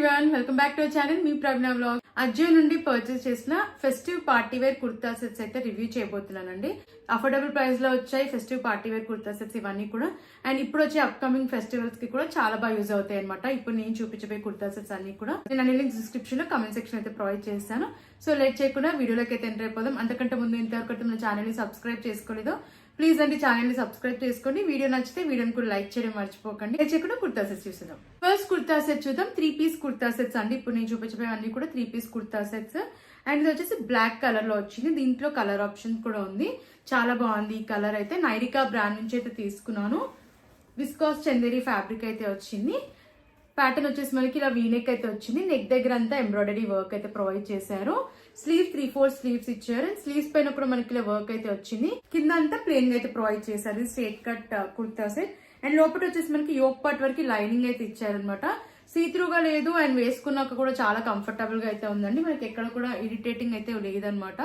Everyone, welcome back to our channel మీ Pragna vlog. Ajio నుండి purchase చేసిన festive party wear kurta sets అయితే రివ్యూ చేయబోతున్నానండి. అఫోర్డబుల్ ప్రైస్ లో వచ్చాయి festive party wear kurta sets ఇవన్నీ కూడా. అండ్ ఇప్పుడు వచ్చే అప్కమింగ్ ఫెస్టివల్స్ కి కూడా చాలా బాగా యూజ్ అవుతాయి అనమాట. ఇప్పుడు నేను చూపించబోయే కుర్తా సెట్స్ అన్ని కూడా నేను అన్ని లింక్స్ డిస్క్రిప్షన్ లో కమెంట్ సెక్షన్ అయితే ప్రొవైడ్ చేస్తాను. సో లేట్ చేయకుండా వీడియోలోకి అయితే ఎంటర్ అయిపోదాం. అంతకంటే ముందు ఇంతవరకు మన ఛానల్ ని సబ్స్క్రైబ్ చేసుకోలేదో ప్లీజ్ అండి ఛానల్ ని సబ్స్క్రైబ్ చేసుకోండి. వీడియో నచ్చితే వీడియోని కూడా లైక్ చేయడం మర్చిపోకండి. చేయకుండా కుర్తా సెట్స్ చూద్దాం. ఫస్ట్ కుర్తా సెట్ చూద్దాం. 3 పీస్ కుర్తా సెట్స్ అండి. ఇప్పుడు నేను చూపించబోయే కూడా 3 పీస్ కుర్తా సెట్స్. అండ్ ఇది వచ్చేసి బ్లాక్ కలర్ లో వచ్చింది. దీంట్లో కలర్ ఆప్షన్ కూడా ఉంది. చాలా బాగుంది ఈ కలర్ అయితే. నైరికా బ్రాండ్ నుంచి అయితే తీసుకున్నాను. విస్కాస్ చందేరి ఫ్యాబ్రిక్ అయితే వచ్చింది. ప్యాటర్న్ వచ్చేసి మనకి ఇలా వీనెక్ అయితే వచ్చింది. నెక్ దగ్గర అంతా ఎంబ్రాయిడరీ వర్క్ అయితే ప్రొవైడ్ చేశారు. స్లీవ్ 3/4 స్లీవ్స్ ఇచ్చారు. అండ్ స్లీవ్స్ పైన కూడా మనకి ఇలా వర్క్ అయితే వచ్చింది. కింద అంతా ప్లెయిన్ గా అయితే ప్రొవైడ్ చేశారు. Straight cut kurta set. And లోపల వచ్చేసి మనకి యోక్ పార్ట్ వరకు లైనింగ్ అయితే ఇచ్చారనమాట. సీత్రూగా లేదు. అండ్ వేసుకున్నాక కూడా చాలా కంఫర్టబుల్ గా అయితే ఉందండి. మనకి ఎక్కడ కూడా ఇరిటేటింగ్ అయితే లేదనమాట.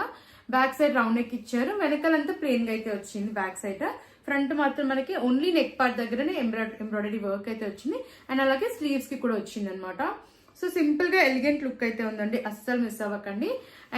బ్యాక్ సైడ్ రౌండ్ నెక్ ఇచ్చారు. వెనకాలంతా ప్లెయిన్ గా అయితే వచ్చింది బ్యాక్ సైడ్. ఫ్రంట్ మాత్రం మనకి ఓన్లీ నెక్ పార్ట్ దగ్గరనే ఎంబ్రాయిడరీ వర్క్ అయితే వచ్చింది. అండ్ అలాగే స్లీవ్స్ కి కూడా వచ్చింది అనమాట. సో సింపుల్ గా ఎలిగెంట్ లుక్ అయితే ఉందండి. అస్సలు మిస్ అవ్వకండి.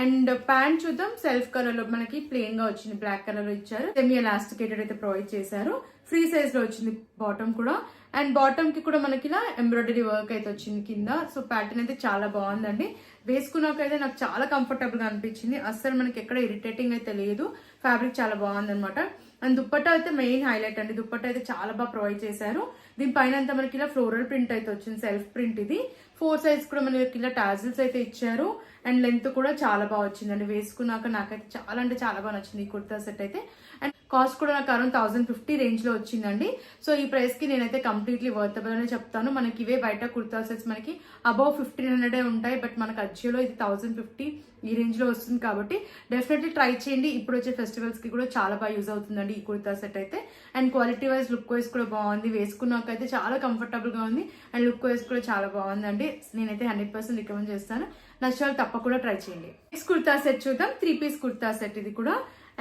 అండ్ ప్యాంట్ చూద్దాం. సెల్ఫ్ కలర్ లో మనకి ప్లెయిన్ గా వచ్చింది. బ్లాక్ కలర్ లో ఇచ్చారు. సెమీ ఎలాస్టికేటెడ్ అయితే ప్రొవైడ్ చేశారు. ఫ్రీ సైజ్ లో వచ్చింది బాటమ్ కూడా. అండ్ బాటమ్ కి కూడా మనకి ఇలా ఎంబ్రాయిడరీ వర్క్ అయితే వచ్చింది కింద. సో ప్యాటర్న్ అయితే చాలా బాగుందండి. వేసుకున్నాకైతే నాకు చాలా కంఫర్టబుల్ గా అనిపించింది. అస్సలు మనకి ఎక్కడ ఇరిటేటింగ్ అయితే లేదు. ఫ్యాబ్రిక్ చాలా బాగుంది అనమాట. అండ్ దుప్పట్టా అయితే మెయిన్ హైలైట్ అండి. దుప్పట్టా అయితే చాలా బాగా ప్రొవైడ్ చేశారు. దీనిపైన అంతా మనకి ఇలా ఫ్లోరల్ ప్రింట్ అయితే వచ్చింది. సెల్ఫ్ ప్రింట్ ఇది. 4 సైజ్ కూడా మనకి ఇలా టాజిల్స్ అయితే ఇచ్చారు. అండ్ లెంత్ కూడా చాలా బాగా వచ్చిందండి. వేసుకున్నాక నాకైతే చాలా అంటే చాలా బాగా నచ్చింది ఈ కుర్తా సెట్ అయితే. అండ్ కాస్ట్ కూడా నాకు అరౌండ్ 1050 రేంజ్ లో వచ్చిందండి. సో ఈ ప్రైస్ కి నేనైతే కంప్లీట్లీ వర్తబుల్ అనే చెప్తాను. మనకి ఇవే బయట కుర్తా సెట్స్ మనకి అబౌవ్ 1500 ఉంటాయి. బట్ మనకు అజియోలో ఇది 1050 ఈ రేంజ్ లో వస్తుంది కాబట్టి డెఫినెట్లీ ట్రై చేయండి. ఇప్పుడు వచ్చే ఫెస్టివల్స్ కి కూడా చాలా బాగా యూజ్ అవుతుందండి ఈ కుర్తా సెట్ అయితే. And quality wise look wise కూడా బాగుంది. వేసుకున్నాకైతే చాలా కంఫర్టబుల్ గా ఉంది. అండ్ లుక్ వైజ్ కూడా చాలా బాగుందండి. నేనైతే 100% రికమెండ్ చేస్తాను. నచ్చిన తప్పకుండా ట్రై చేయండి. నెక్స్ట్ కుర్తా సెట్ చూద్దాం. 3 పీస్ కుర్తా సెట్ ఇది కూడా.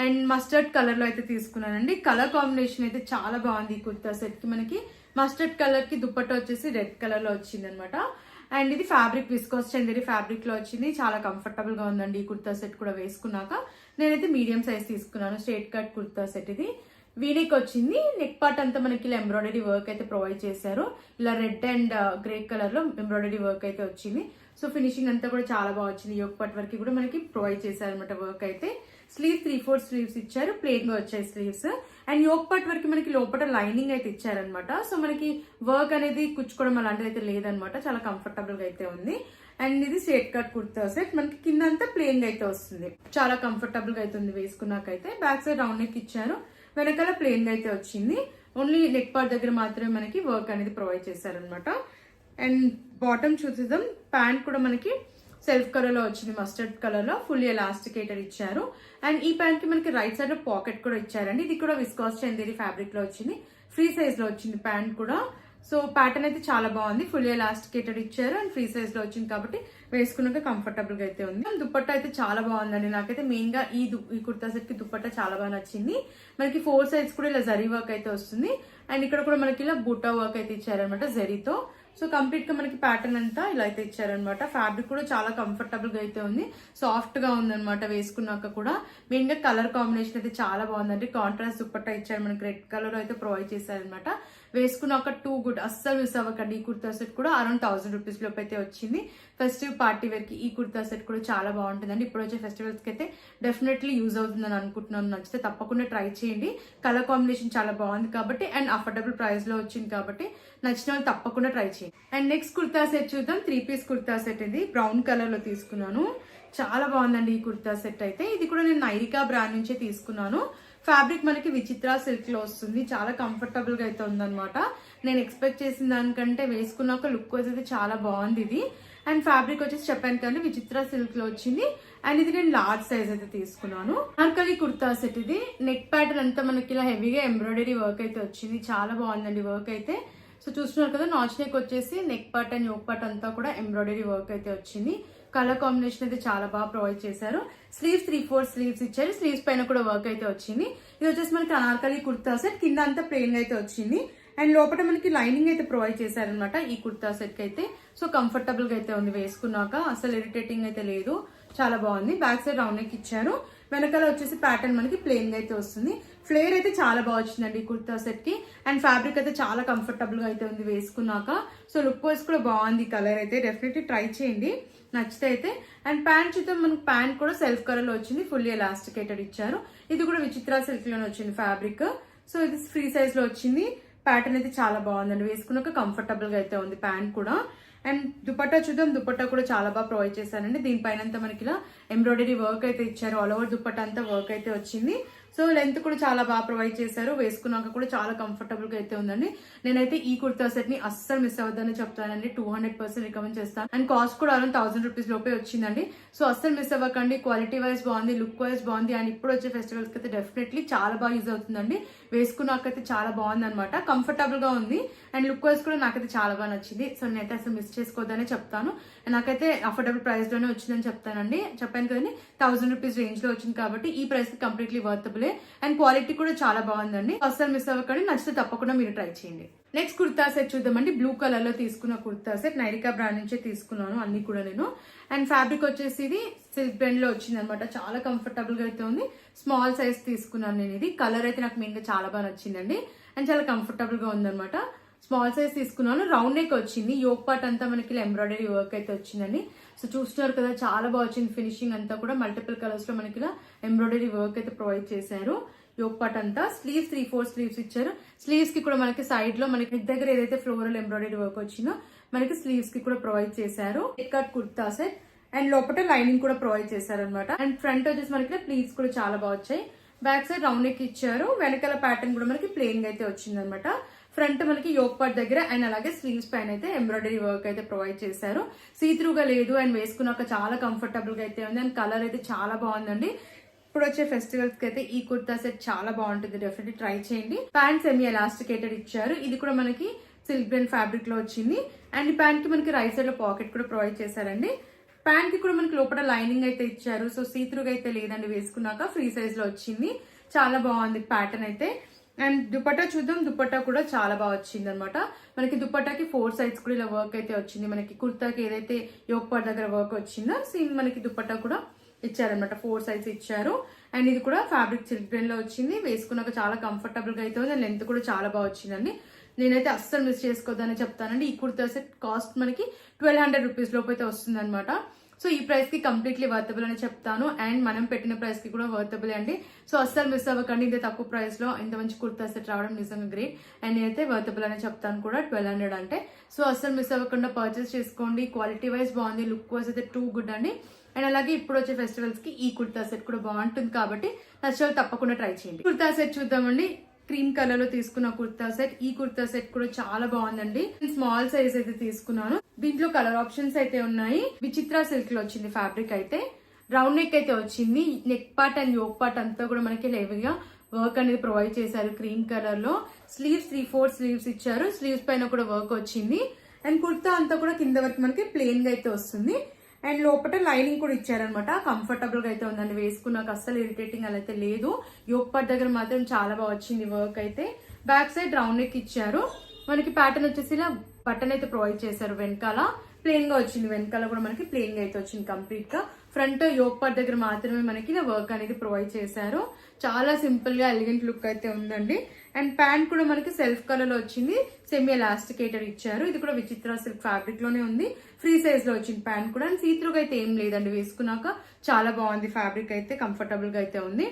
అండ్ మస్టర్డ్ కలర్ లో అయితే తీసుకున్నానండి. కలర్ కాంబినేషన్ అయితే చాలా బాగుంది ఈ కుర్తా సెట్ కి. మనకి మస్టర్డ్ కలర్ కి దుప్పట్టా వచ్చేసి రెడ్ కలర్ లో వచ్చింది అనమాట. అండ్ ఇది ఫ్యాబ్రిక్ విస్కాస్ చందేరి ఫ్యాబ్రిక్ లో వచ్చింది. చాలా కంఫర్టబుల్ గా ఉందండి ఈ కుర్తా సెట్ కూడా వేసుకున్నాక. నేనైతే మీడియం సైజ్ తీసుకున్నాను. స్ట్రేట్ కట్ కుర్తా సెట్ ఇది. వీనెక్ వచ్చింది. నెక్ పార్ట్ అంతా మనకి ఇలా ఎంబ్రాయిడరీ వర్క్ అయితే ప్రొవైడ్ చేశారు. ఇలా రెడ్ అండ్ గ్రే కలర్ లో ఎంబ్రాయిడరీ వర్క్ అయితే వచ్చింది. సో ఫినిషింగ్ అంతా కూడా చాలా బాగా వచ్చింది. యోక్ పార్ట్ వరకు కూడా మనకి ప్రొవైడ్ చేశారు అనమాట వర్క్ అయితే. స్లీవ్ 3/4 స్లీవ్స్ ఇచ్చారు. ప్లెయిన్ గా వచ్చాయి స్లీవ్స్. అండ్ యోక్ పార్ట్ వరకు మనకి లోపల లైనింగ్ అయితే ఇచ్చారనమాట. సో మనకి వర్క్ అనేది కుచ్చుకోవడం అలాంటిది అయితే లేదనమాట. చాలా కంఫర్టబుల్ గా అయితే ఉంది. అండ్ ఇది స్ట్రేట్ కట్ కుర్తా సెట్. మనకి కింద అంతా ప్లెయిన్ గా అయితే వస్తుంది. చాలా కంఫర్టబుల్ గా అయితే ఉంది వేసుకున్నాకైతే. బ్యాక్ సైడ్ రౌండ్ నెక్ ఇచ్చారు. వెనకాల ప్లెయిన్ గా అయితే వచ్చింది. ఓన్లీ నెక్ పార్ట్ దగ్గర మాత్రమే మనకి వర్క్ అనేది ప్రొవైడ్ చేశారనమాట. అండ్ బాటమ్ చూద్దాం. ప్యాంట్ కూడా మనకి సెల్ఫ్ కలర్ లో వచ్చింది. మస్టర్డ్ కలర్ లో ఫుల్లీ ఎలాస్టికేటెడ్ ఇచ్చారు. అండ్ ఈ ప్యాంట్ కి మనకి రైట్ సైడ్ లో పాకెట్ కూడా ఇచ్చారండి. ఇది కూడా విస్కాస్ చందేరి ఫ్యాబ్రిక్ లో వచ్చింది. ఫ్రీ సైజ్ లో వచ్చింది ప్యాంట్ కూడా. సో ప్యాటర్న్ అయితే చాలా బాగుంది. ఫుల్లీ ఎలాస్టికేటెడ్ ఇచ్చారు. అండ్ ఫ్రీ సైజ్ లో వచ్చింది కాబట్టి వేసుకున్నాక కంఫర్టబుల్ గా అయితే ఉంది. దుప్పట్టా అయితే చాలా బాగుందండి. నాకైతే మెయిన్ గా ఈ కుర్తా సెట్ కి దుప్పట్టా చాలా బాగా నచ్చింది. మనకి 4 సైజ్ కూడా ఇలా జరీ వర్క్ అయితే వస్తుంది. అండ్ ఇక్కడ కూడా మనకి ఇలా బూటా వర్క్ అయితే ఇచ్చారనమాట జరీతో. సో కంప్లీట్ గా మనకి ప్యాటర్న్ అంతా ఇలా అయితే ఇచ్చారనమాట. ఫ్యాబ్రిక్ కూడా చాలా కంఫర్టబుల్ గా అయితే ఉంది. సాఫ్ట్ గా ఉందన్నమాట వేసుకున్నాక కూడా. మెయిన్ గా కలర్ కాంబినేషన్ అయితే చాలా బాగుందండి. కాంట్రాస్ట్ దుప్పట్టా ఇచ్చారు. మనకి రెడ్ కలర్ అయితే ప్రొవైడ్ చేశారనమాట. వేసుకున్నాక టూ గుడ్. అస్సలు మిస్ అవ్వకండి. ఈ కుర్తా సెట్ కూడా అరౌండ్ 1000 రూపీస్ లోపు అయితే వచ్చింది. ఫెస్టివ్ పార్టీ వేర్ కి ఈ కుర్తా సెట్ కూడా చాలా బాగుంటుందండి. ఇప్పుడు వచ్చే ఫెస్టివల్స్ కి అయితే డెఫినెట్లీ యూజ్ అవుతుందని అనుకుంటున్నాను. నచ్చితే తప్పకుండా ట్రై చేయండి. కలర్ కాంబినేషన్ చాలా బాగుంది కాబట్టి అండ్ అఫోర్డబుల్ ప్రైస్ లో వచ్చింది కాబట్టి నచ్చిన వాళ్ళు తప్పకుండా ట్రై చేయండి. అండ్ నెక్స్ట్ కుర్తా సెట్ చూద్దాం. 3 పీస్ కుర్తా సెట్ ఇది. బ్రౌన్ కలర్ లో తీసుకున్నాను. చాలా బాగుందండి ఈ కుర్తా సెట్ అయితే. ఇది కూడా నేను నైరికా బ్రాండ్ నుంచే తీసుకున్నాను. ఫ్యాబ్రిక్ మనకి విచిత్ర సిల్క్ లో వస్తుంది. చాలా కంఫర్టబుల్ గా అయితే ఉందన్నమాట. నేను ఎక్స్పెక్ట్ చేసిన దానికంటే వేసుకున్నాక లుక్ అయితే చాలా బాగుంది ఇది. అండ్ ఫ్యాబ్రిక్ వచ్చేసి చెప్పాను కానీ విచిత్ర సిల్క్ లో వచ్చింది. అండ్ ఇది నేను లార్జ్ సైజ్ అయితే తీసుకున్నాను. అర్కలి కుర్తా సెట్ ఇది. నెక్ ప్యాటర్న్ అంతా మనకి ఇలా హెవీగా ఎంబ్రాయిడరీ వర్క్ అయితే వచ్చింది. చాలా బాగుందండి వర్క్ అయితే. సో చూస్తున్నారు కదా, నాచ్ నెక్ వచ్చేసి neck part and yoke part అంతా కూడా ఎంబ్రాయిడరీ వర్క్ అయితే వచ్చింది. కలర్ కాంబినేషన్ అయితే చాలా బాగా ప్రొవైడ్ చేశారు. స్లీవ్స్ 3/4 స్లీవ్స్ ఇచ్చారు. స్లీవ్స్ పైన కూడా వర్క్ అయితే వచ్చింది. ఇది వచ్చేసి మనకి అనార్కలి కుర్తా సెట్. కింద అంతా ప్లెయిన్ అయితే వచ్చింది. అండ్ లోపల మనకి లైనింగ్ అయితే ప్రొవైడ్ చేశారనమాట ఈ కుర్తా సెట్ కి అయితే. సో కంఫర్టబుల్ గా అయితే ఉంది వేసుకున్నాక, అసలు ఇరిటేటింగ్ అయితే లేదు, చాలా బాగుంది. బ్యాక్ సైడ్ రౌండ్ నెక్ ఇచ్చారు, వెనకాల వచ్చేసి ప్యాటర్న్ మనకి ప్లెయిన్ గా అయితే వస్తుంది. ఫ్లేర్ అయితే చాలా బాగా వచ్చిందండి ఈ కుర్తా సెట్ కి. అండ్ ఫ్యాబ్రిక్ అయితే చాలా కంఫర్టబుల్ గా అయితే ఉంది వేసుకున్నాక. సో లుక్ వైజ్ కూడా బాగుంది, కలర్ అయితే డెఫినెట్లీ ట్రై చేయండి నచ్చితే అయితే. అండ్ ప్యాంట్ చూద్దాం, మనకి ప్యాంట్ కూడా సెల్ఫ్ కలర్ లో వచ్చింది, ఫుల్లీ ఎలాస్టికేటెడ్ ఇచ్చారు. ఇది కూడా విచిత్ర సిల్క్ లోనే వచ్చింది ఫ్యాబ్రిక్. సో ఇది ఫ్రీ సైజ్ లో వచ్చింది. ప్యాటర్న్ అయితే చాలా బాగుందండి, వేసుకున్నాక కంఫర్టబుల్ గా అయితే ఉంది ప్యాంట్ కూడా. అండ్ దుపట్టా చూద్దాం, దుపట్టా కూడా చాలా బాగా ప్రొవైడ్ చేశారండి. దీనిపైన అంతా మనకి ఇలా ఎంబ్రాయిడరీ వర్క్ అయితే ఇచ్చారు, ఆల్ ఓవర్ దుపట్టా అంతా వర్క్ అయితే వచ్చింది. సో లెంత్ కూడా చాలా బాగా ప్రొవైడ్ చేశారు, వేసుకున్నాక కూడా చాలా కంఫర్టబుల్ గా అయితే ఉందండి. నేనైతే ఈ కుర్తా సెట్ ని అస్సలు మిస్ అవ్వద్దని చెప్తానండి, 200% రికమెండ్ చేస్తాను. అండ్ కాస్ట్ కూడా అరౌండ్ 1000 రూపీస్ లోపే వచ్చిందండి. సో అస్సలు మిస్ అవ్వకండి, క్వాలిటీ వైజ్ బాగుంది, లుక్ వైజ్ బాగుంది. అండ్ ఇప్పుడు వచ్చే ఫెస్టివల్స్ కి అయితే డెఫినెట్లీ చాలా బాగా యూజ్ అవుతుందండి, వేసుకున్నాకైతే చాలా బాగుంది అనమాట, కంఫర్టబుల్ గా ఉంది. అండ్ లుక్ వైజ్ కూడా నాకైతే చాలా బాగా నచ్చింది. సో నేనైతే అసలు మిస్ చేసుకోవద్దనే చెప్తాను. నాకైతే అఫోర్డబుల్ ప్రైస్ లోనే వచ్చిందని చెప్తానండి. చెప్పాను కదండి 1000 రూపీస్ రేంజ్ లో వచ్చింది కాబట్టి ఈ ప్రైస్ కి కంప్లీట్లీ వర్తబుల్. అండ్ క్వాలిటీ కూడా చాలా బాగుందండి, అస్సలు మిస్ అవ్వకండి, నచ్చితే తప్పకుండా మీరు ట్రై చేయండి. నెక్స్ట్ కుర్తా సెట్ చూద్దామండి. బ్లూ కలర్ లో తీసుకున్న కుర్తా సెట్, నైరికా బ్రాండ్ నుంచే తీసుకున్నాను అన్ని కూడా నేను. అండ్ ఫ్యాబ్రిక్ వచ్చేసి ఇది సిల్క్ బ్రాండ్ లో వచ్చింది అనమాట, చాలా కంఫర్టబుల్ గా అయితే ఉంది. స్మాల్ సైజ్ తీసుకున్నాను నేను ఇది. కలర్ అయితే నాకు మెయిన్ గా చాలా బాగా నచ్చిందండి, అండ్ చాలా కంఫర్టబుల్ గా ఉందన్నమాట. స్మాల్ సైజ్ తీసుకున్నాను, రౌండ్ నెక్ వచ్చింది, యోక్ పార్ట్ అంతా మనకి ఎంబ్రాయిడరీ వర్క్ అయితే వచ్చిందండి. సో చూస్తున్నారు కదా, చాలా బాగా వచ్చింది ఫినిషింగ్ అంతా కూడా. మల్టిపుల్ కలర్స్ లో మనకి ఇలా ఎంబ్రాయిడరీ వర్క్ అయితే ప్రొవైడ్ చేశారు. యోక్ పార్ట్ అంతా స్లీవ్స్ 3/4 స్లీవ్స్ ఇచ్చారు. స్లీవ్స్ కి కూడా మనకి సైడ్ లో మనకి దగ్గర ఏదైతే ఫ్లోరల్ ఎంబ్రాయిడరీ వర్క్ వచ్చిందో మనకి స్లీవ్స్ కి కూడా ప్రొవైడ్ చేశారు. కట్ కుర్తా సెట్, అండ్ లోపల లైనింగ్ కూడా ప్రొవైడ్ చేశారు అనమాట. అండ్ ఫ్రంట్ వచ్చేసి మనకి ప్లీట్స్ కూడా చాలా బాగా వచ్చాయి. బ్యాక్ సైడ్ రౌండ్ నెక్ ఇచ్చారు, వెనకాల ప్యాటర్న్ కూడా మనకి ప్లెయిన్ గా అయితే వచ్చింది అనమాట. ఫ్రంట్ మనకి యోక్ పార్ట్ దగ్గర అండ్ అలాగే స్లీవ్స్ పైన అయితే ఎంబ్రాయిడరీ వర్క్ అయితే ప్రొవైడ్ చేశారు. సీత్రూగా లేదు, అండ్ వేసుకున్నాక చాలా కంఫర్టబుల్ గా అయితే ఉంది. అండ్ కలర్ అయితే చాలా బాగుందండి. ఇప్పుడు వచ్చే ఫెస్టివల్స్ కి అయితే ఈ కుర్తా సెట్ చాలా బాగుంటుంది, డెఫినెట్లీ ట్రై చేయండి. ప్యాంట్ సెమీ ఎలాస్టికేటెడ్ ఇచ్చారు, ఇది కూడా మనకి సిల్క్ బ్రాండ్ ఫ్యాబ్రిక్ లో వచ్చింది. అండ్ ఈ ప్యాంట్ కి మనకి రైట్ సైడ్ లో పాకెట్ కూడా ప్రొవైడ్ చేశారండి. ప్యాంట్ కి కూడా మనకి లోపల లైనింగ్ అయితే ఇచ్చారు. సో సీత్రూగా అయితే లేదండి, వేసుకున్నాక ఫ్రీ సైజ్ లో వచ్చింది, చాలా బాగుంది ప్యాటర్న్ అయితే. అండ్ దుపట్టా చూద్దాం, దుపట్టా కూడా చాలా బాగా వచ్చింది అనమాట. మనకి దుపట్టాకి 4 సైడ్స్ కూడా ఇలా వర్క్ అయితే వచ్చింది. మనకి కుర్తాకి ఏదైతే యోక్ పార్ట్ దగ్గర వర్క్ వచ్చిందో సేమ్ మనకి దుపట్టా కూడా ఇచ్చారనమాట, 4 సైడ్స్ ఇచ్చారు. అండ్ ఇది కూడా ఫ్యాబ్రిక్ సిల్క్ బ్రాండ్ లో వచ్చింది, వేసుకున్నాక చాలా కంఫర్టబుల్ గా అయితే ఉంది. లెంత్ కూడా చాలా బాగా వచ్చిందండి, నేనైతే అస్సలు మిస్ చేసుకోవద్దని చెప్తానండి. ఈ కుర్తా సెట్ కాస్ట్ మనకి 1200 రూపీస్ లోపు అయితే వస్తుంది అనమాట. సో ఈ ప్రైస్ కి కంప్లీట్లీ వర్తబుల్ అని చెప్తాను, అండ్ మనం పెట్టిన ప్రైస్ కి కూడా వర్తబుల్ అండి. సో అస్సలు మిస్ అవ్వకండి, ఇంత తక్కువ ప్రైస్ లో ఇంత మంచి కుర్తా సెట్ రావడం నిజంగా గ్రేట్. అండ్ నేనైతే వర్తబుల్ అని చెప్తాను కూడా, 1200 అంటే. సో అస్సలు మిస్ అవ్వకుండా పర్చేస్ చేసుకోండి, క్వాలిటీ వైజ్ బాగుంది, లుక్ వైజ్ అయితే టూ గుడ్ అండి. అండ్ అలాగే ఇప్పుడు వచ్చే ఫెస్టివల్స్ కి ఈ కుర్తా సెట్ కూడా బాగుంటుంది కాబట్టి నచ్చే తప్పకుండా ట్రై చేయండి. కుర్తా సెట్ చూద్దామండి. క్రీమ్ కలర్ లో తీసుకున్న కుర్తా సెట్, ఈ కుర్తా సెట్ కూడా చాలా బాగుందండి. స్మాల్ సైజ్ అయితే తీసుకున్నాను, దీంట్లో కలర్ ఆప్షన్స్ అయితే ఉన్నాయి. విచిత్ర సిల్క్ లో వచ్చింది ఫ్యాబ్రిక్ అయితే. రౌండ్ నెక్ అయితే వచ్చింది, neck part and yoke part అంతా కూడా మనకి హెవీగా వర్క్ అనేది ప్రొవైడ్ చేశారు క్రీమ్ కలర్ లో. స్లీవ్స్ 3/4 స్లీవ్స్ ఇచ్చారు, స్లీవ్స్ పైన కూడా వర్క్ వచ్చింది. అండ్ కుర్తా అంతా కూడా కింద వరకు మనకి ప్లెయిన్ గా అయితే వస్తుంది. అండ్ లోపల లైనింగ్ కూడా ఇచ్చారనమాట, కంఫర్టబుల్ గా అయితే ఉందండి, వేసుకున్నాక అస్సలు ఇరిటేటింగ్ అలా అయితే లేదు. యోక్ పార్ట్ దగ్గర మాత్రం చాలా బాగా వచ్చింది వర్క్ అయితే. బ్యాక్ సైడ్ రౌండ్ నెక్ ఇచ్చారు, మనకి ప్యాటర్న్ వచ్చేసి ఇలా బటన్ అయితే ప్రొవైడ్ చేశారు. వెనకాల ప్లెయిన్ గా వచ్చింది, వెనకాల కూడా మనకి ప్లెయిన్ గా అయితే వచ్చింది కంప్లీట్ గా. ఫ్రంట్ యోక్ పార్ట్ దగ్గర మాత్రమే మనకి ఇలా వర్క్ అనేది ప్రొవైడ్ చేశారు. చాలా సింపుల్ గా ఎలిగెంట్ లుక్ అయితే ఉందండి. అండ్ ప్యాంట్ కూడా మనకి సెల్ఫ్ కలర్ లో వచ్చింది, సెమీ ఎలాస్టికేటెడ్ ఇచ్చారు. ఇది కూడా విచిత్ర సిల్క్ ఫ్యాబ్రిక్ లోనే ఉంది, ఫ్రీ సైజ్ లో వచ్చింది ప్యాంట్ కూడా. అండ్ సీత్రూగా అయితే ఏం లేదండి, వేసుకున్నాక చాలా బాగుంది, ఫ్యాబ్రిక్ అయితే కంఫర్టబుల్ గా అయితే ఉంది.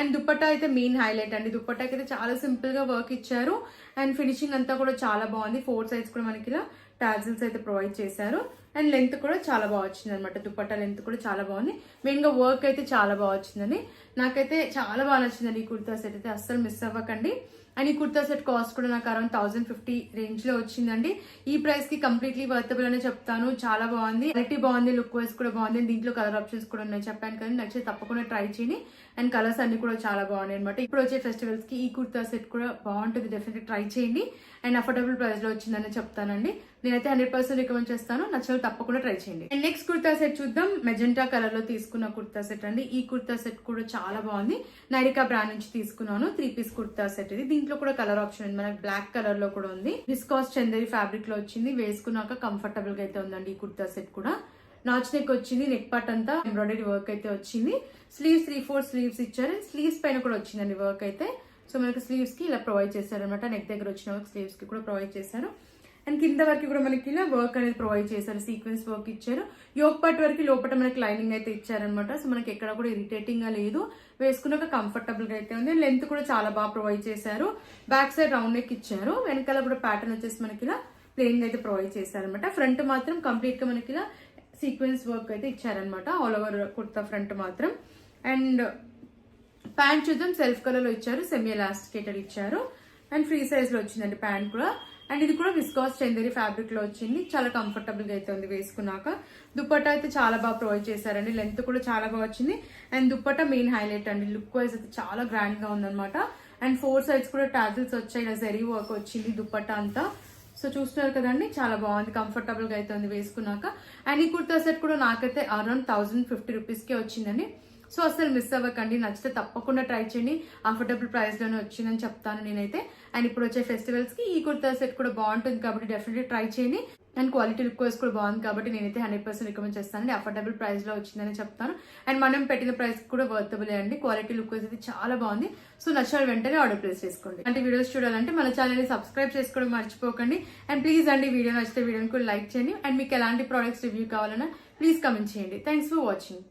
అండ్ దుపట్టా అయితే మెయిన్ హైలైట్ అండి, దుపట్టాకి అయితే చాలా సింపుల్ గా వర్క్ ఇచ్చారు. అండ్ ఫినిషింగ్ అంతా కూడా చాలా బాగుంది, 4 సైడ్స్ కూడా మనకి ఇలా టాజిల్స్ అయితే ప్రొవైడ్ చేశారు. అండ్ లెంత్ కూడా చాలా బాగా వచ్చింది అనమాట, దుపట్టా లెంత్ కూడా చాలా బాగుంది. మెయిన్ గా వర్క్ అయితే చాలా బాగా వచ్చిందండి, నాకైతే చాలా బాగా నచ్చిందండి ఈ కుర్తా సెట్ అయితే, అస్సలు మిస్ అవ్వకండి. అండ్ ఈ కుర్తా సెట్ కాస్ట్ కూడా నాకు అరౌండ్ 1050 రేంజ్ లో వచ్చిందండి. ఈ ప్రైస్ కి కంప్లీట్లీ వర్తబుల్ అనే చెప్తాను, చాలా బాగుంది, క్వాలిటీ బాగుంది, లుక్ వైజ్ కూడా బాగుంది. దీంట్లో కలర్ ఆప్షన్స్ కూడా ఉన్నాయి, చెప్పాను కానీ నచ్చితే తప్పకుండా ట్రై చేయండి. అండ్ కలర్స్ అన్ని కూడా చాలా బాగున్నాయి అనమాట. ఇప్పుడు వచ్చే ఫెస్టివల్స్ కి ఈ కుర్తా సెట్ కూడా బాగుంటుంది, డెఫినెట్లీ ట్రై చేయండి. అండ్ అఫోర్డబుల్ ప్రైస్ లో వచ్చిందని చెప్తానండి. నేనైతే 100% రికమెండ్ చేస్తాను. నచ్చలు తప్పకుండా ట్రై చేయండి. అండ్ నెక్స్ట్ కుర్తా సెట్ చూద్దాం. మెజెంటా కలర్ లో తీసుకున్న కుర్తా సెట్ అండి. ఈ కుర్తా సెట్ కూడా చాలా బాగుంది. నైరికా బ్రాండ్ నుంచి తీసుకున్నాను. 3 పీస్ కుర్తా సెట్ ఇది. దీంట్లో కూడా కలర్ ఆప్షన్ ఉంది, మనకి బ్లాక్ కలర్ లో కూడా ఉంది. విస్కాస్ చందేరి ఫ్యాబ్రిక్ లో వచ్చింది. వేసుకున్నాక కంఫర్టబుల్ గా అయితే ఉందండి ఈ కుర్తా సెట్ కూడా. నాచ్ నెక్ వచ్చింది. నెక్ పార్ట్ అంతా ఎంబ్రాయిడరీ వర్క్ అయితే వచ్చింది. స్లీవ్స్ 3/4 స్లీవ్స్ ఇచ్చారు. స్లీవ్స్ పైన కూడా వచ్చిందండి వర్క్ అయితే. సో మనకి స్లీవ్స్ కి ఇలా ప్రొవైడ్ చేశారు అనమాట. నెక్ దగ్గర వచ్చిన స్లీవ్స్ కి కూడా ప్రొవైడ్ చేశారు. అండ్ కింద వరకు కూడా మనకి ఇలా వర్క్ అనేది ప్రొవైడ్ చేశారు. సీక్వెన్స్ వర్క్ ఇచ్చారు. యోక్ పార్ట్ వరకు లోపల మనకి లైనింగ్ అయితే ఇచ్చారనమాట. సో మనకి ఎక్కడ కూడా ఇరిటేటింగ్ గా లేదు. వేసుకున్నాక కంఫర్టబుల్ గా అయితే ఉంది. లెంత్ కూడా చాలా బాగా ప్రొవైడ్ చేశారు. బ్యాక్ సైడ్ రౌండ్ నెక్ ఇచ్చారు. వెనకాల కూడా ప్యాటర్న్ వచ్చేసి మనకి ఇలా ప్లెయిన్ గా అయితే ప్రొవైడ్ చేశారనమాట. ఫ్రంట్ మాత్రం కంప్లీట్ గా మనకి ఇలా సీక్వెన్స్ వర్క్ అయితే ఇచ్చారనమాట. ఆల్ ఓవర్ కుర్తా ఫ్రంట్ మాత్రం. అండ్ ప్యాంట్ చూద్దాం. సెల్ఫ్ కలర్ లో ఇచ్చారు. సెమీ ఎలాస్టికేటెడ్ ఇచ్చారు. అండ్ ఫ్రీ సైజ్ లో వచ్చిందండి ప్యాంట్ కూడా. అండ్ ఇది కూడా విస్కాస్ చందేరి ఫ్యాబ్రిక్ లో వచ్చింది. చాలా కంఫర్టబుల్ గా అయితే ఉంది వేసుకున్నాక. దుపట్టా అయితే చాలా బాగా ప్రొవైడ్ చేశారండి. లెంత్ కూడా చాలా బాగా వచ్చింది. అండ్ దుపట్టా మెయిన్ హైలైట్ అండి. లుక్ వైజ్ అయితే చాలా గ్రాండ్ గా ఉందన్నమాట. అండ్ 4 సైడ్స్ కూడా టాజిల్స్ వచ్చాయి. ఇలా జరీ వర్క్ వచ్చింది దుపట్టా అంతా. సో చూస్తున్నారు కదండి, చాలా బాగుంది. కంఫర్టబుల్ గా అయితే ఉంది వేసుకున్నాక. అండ్ ఈ కుర్తా సెట్ కూడా నాకైతే అరౌండ్ 1050 రూపీస్ కే వచ్చిందండి. సో అసలు మిస్ అవ్వకండి. నచ్చితే తప్పకుండా ట్రై చేయండి. అఫోర్డబుల్ ప్రైస్ లోనే వచ్చిందని చెప్తాను నేనైతే. అండ్ ఇప్పుడు వచ్చే ఫెస్టివల్స్ కి ఈ కుర్తా సెట్ కూడా బాగుంటుంది కాబట్టి డెఫినెట్లీ ట్రై చేయండి. అండ్ క్వాలిటీ లుక్ వైస్ కూడా బాగుంది కాబట్టి నేనైతే 100% రికమెండ్ చేస్తానండి. అఫోర్డబుల్ ప్రైస్ లో వచ్చిందని చెప్తాను. అండ్ మనం పెట్టిన ప్రైస్ కూడా వర్తబుల్ అండి. క్వాలిటీ లుక్ వైస్ అయితే చాలా బాగుంది. సో నచ్చిన వెంటనే ఆర్డర్ ప్లేస్ చేసుకోండి. అంటే వీడియోస్ చూడాలంటే మన ఛానల్ ని సబ్స్క్రైబ్ చేసుకోవడం మర్చిపోకండి. అండ్ ప్లీజ్ అండి, వీడియో నచ్చితే వీడియోని కూడా లైక్ చేయండి. అండ్ మీకు ఎలాంటి ప్రోడక్ట్స్ రివ్యూ కావాలన్నా ప్లీజ్ కమెంట్ చేయండి. Thanks for watching.